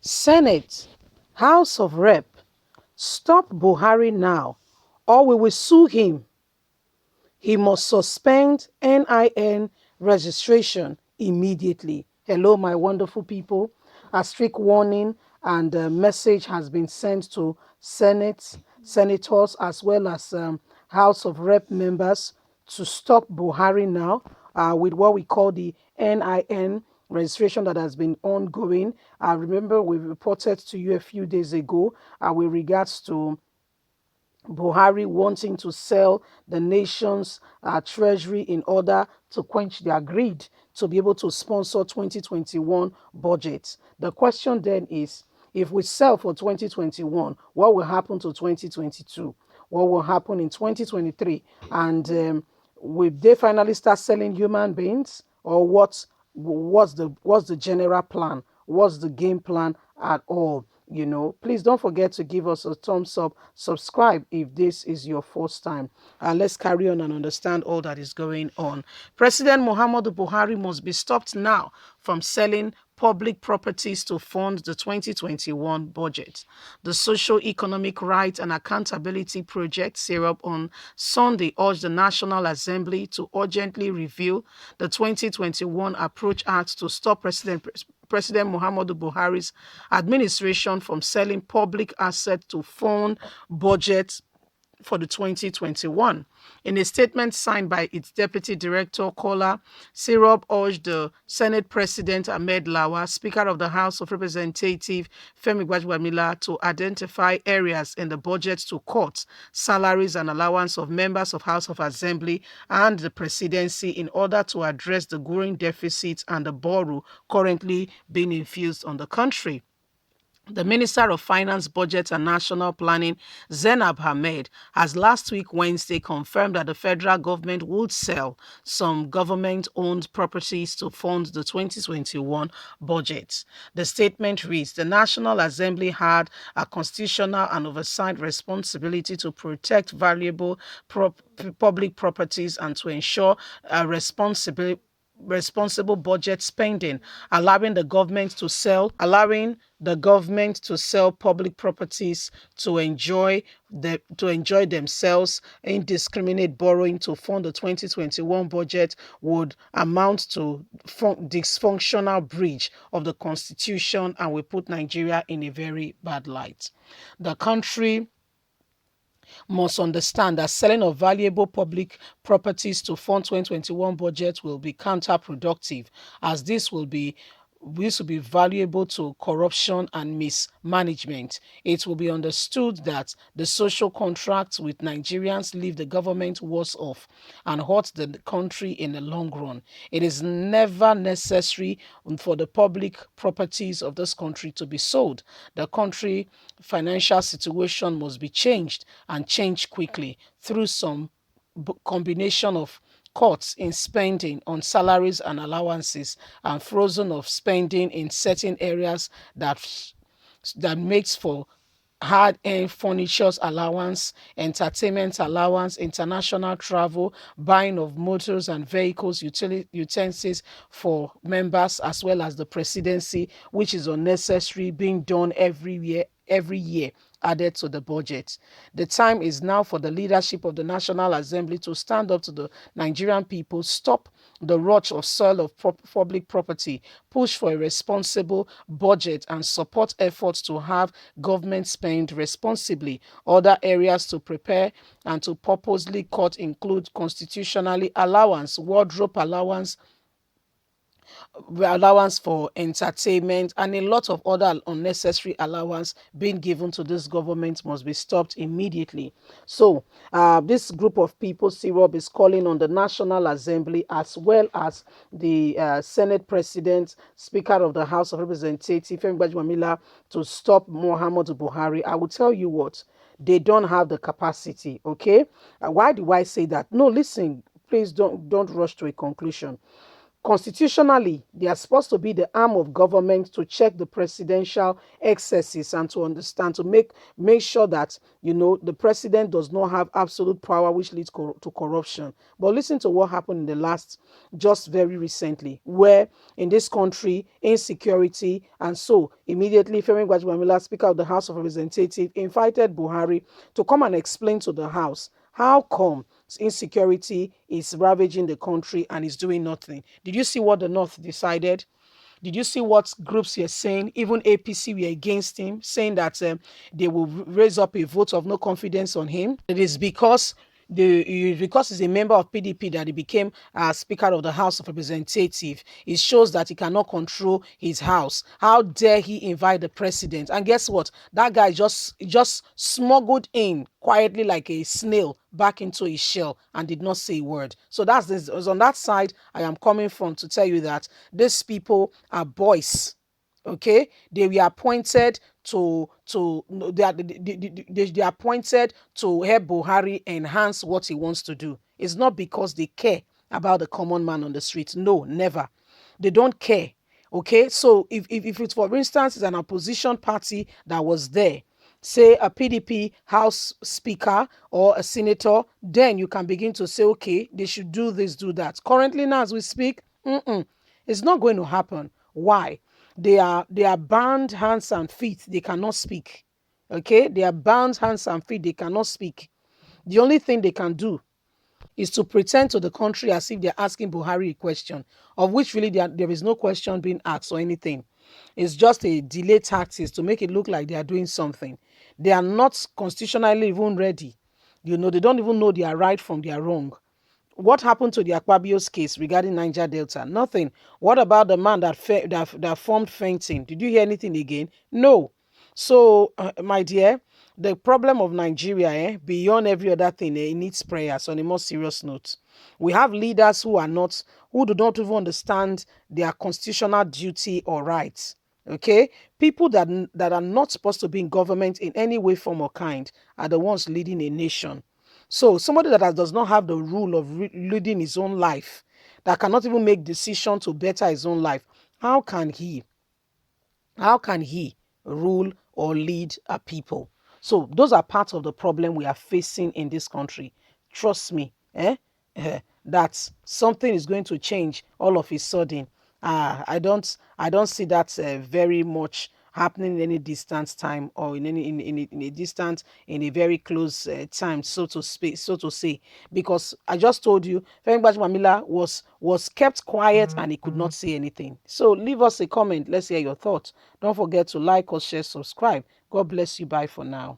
Senate, House of Rep, stop Buhari now or we will sue him. He must suspend NIN registration immediately. Hello, my wonderful people. A strict warning and a message has been sent to senators as well as House of Rep members to stop Buhari now with what we call the NIN registration that has been ongoing. I remember we reported to you a few days ago with regards to Buhari wanting to sell the nation's treasury in order to quench their greed to be able to sponsor 2021 budget. The question then is, if we sell for 2021, what will happen to 2022? What will happen in 2023? And will they finally start selling human beings, or what's the general plan? What's the game plan at all? Please don't forget to give us a thumbs up, subscribe if this is your first time. Let's carry on and understand all that is going on. President Muhammadu Buhari must be stopped now from selling public properties to fund the 2021 budget. The Socio-Economic Rights and Accountability Project, SEROP, on Sunday urged the National Assembly to urgently review the 2021 Approach Act to stop President Muhammadu Buhari's administration from selling public assets to fund budget for the 2021. In a statement signed by its Deputy Director, Kola, Syrup urged the Senate President Ahmed Lawan, Speaker of the House of Representatives Femi Gbajebiamila, to identify areas in the budget to cut salaries and allowance of members of House of Assembly and the Presidency in order to address the growing deficit and the borrow currently being infused on the country. The Minister of Finance, Budget and National Planning, Zainab Ahmed, has last week Wednesday confirmed that the federal government would sell some government-owned properties to fund the 2021 budget. The statement reads, the National Assembly had a constitutional and oversight responsibility to protect valuable public properties and to ensure a responsible budget spending, allowing the government to sell public properties to enjoy themselves. Indiscriminate borrowing to fund the 2021 budget would amount to dysfunctional breach of the constitution and will put Nigeria in a very bad light. The country must understand that selling of valuable public properties to fund 2021 budget will be counterproductive, as this will be valuable to corruption and mismanagement. It will be understood that the social contract with Nigerians leave the government worse off and hurt the country in the long run. It is never necessary for the public properties of this country to be sold. The country financial situation must be changed and changed quickly through some combination of cuts in spending on salaries and allowances and frozen of spending in certain areas that makes for hard-earned furniture allowance, entertainment allowance, international travel, buying of motors and vehicles, utensils for members as well as the presidency, which is unnecessary, being done every year added to the budget. The time is now for the leadership of the National Assembly to stand up to the Nigerian people, stop the rush of sale of public property, push for a responsible budget and support efforts to have government spend responsibly. Other areas to prepare and to purposely cut include constitutionally allowance, wardrobe allowance for entertainment, and a lot of other unnecessary allowance being given to this government must be stopped immediately. So this group of people, CROB, is calling on the National Assembly as well as the Senate President, Speaker of the House of Representatives, Femi Gbajebiamila, to stop Muhammadu Buhari. I will tell you what, they don't have the capacity, okay? Why do I say that? No, listen, please don't rush to a conclusion. Constitutionally, they are supposed to be the arm of government to check the presidential excesses and to understand, to make sure that, the president does not have absolute power, which leads to corruption. But listen to what happened in the last, just very recently, where in this country, insecurity, and so immediately Femi Gbajebiamila, Speaker of the House of Representatives, invited Buhari to come and explain to the House how come insecurity is ravaging the country and is doing nothing. Did you see what the North decided? Did you see what groups were saying? Even APC were against him, saying that they will raise up a vote of no confidence on him. It is because he's a member of PDP that he became Speaker of the House of Representatives. It shows that he cannot control his house. How dare he invite the president? And guess what? That guy just smuggled in quietly like a snail back into his shell and did not say a word. So that's this. On that side I am coming from, to tell you that these people are boys. Okay, they were appointed they are appointed to help Buhari enhance what he wants to do. It's not because they care about the common man on the street. No, never. They don't care. Okay, so if it's, for instance, it's an opposition party that was there, say a PDP house speaker or a senator, then you can begin to say, okay, they should do this, do that. Currently, now as we speak, it's not going to happen. Why? They are bound hands and feet. They cannot speak. Okay, they are bound hands and feet. They cannot speak. The only thing they can do is to pretend to the country as if they're asking Buhari a question, of which really there is no question being asked or anything. It's just a delay tactics to make it look like they are doing something. They are not constitutionally even ready. They don't even know their right from their wrong. What happened to the Akpabio's case regarding Niger Delta? Nothing. What about the man that formed fainting? Did you hear anything again? No. So, my dear, the problem of Nigeria, beyond every other thing, it needs prayers. On a more serious note, we have leaders who do not even understand their constitutional duty or rights. Okay, people that are not supposed to be in government in any way, form, or kind are the ones leading a nation. So somebody that does not have the rule of leading his own life, that cannot even make decisions to better his own life, how can he how can he rule or lead a people? So those are part of the problem we are facing in this country. Trust me, that something is going to change all of a sudden. I don't see that very much happening in any distant time, or in a very close time, so to speak, so to say, because I just told you Femi Gbajebiamila was kept quiet and he could not say anything. So leave us a comment. Let's hear your thoughts. Don't forget to like or share, subscribe. God bless you. Bye for now.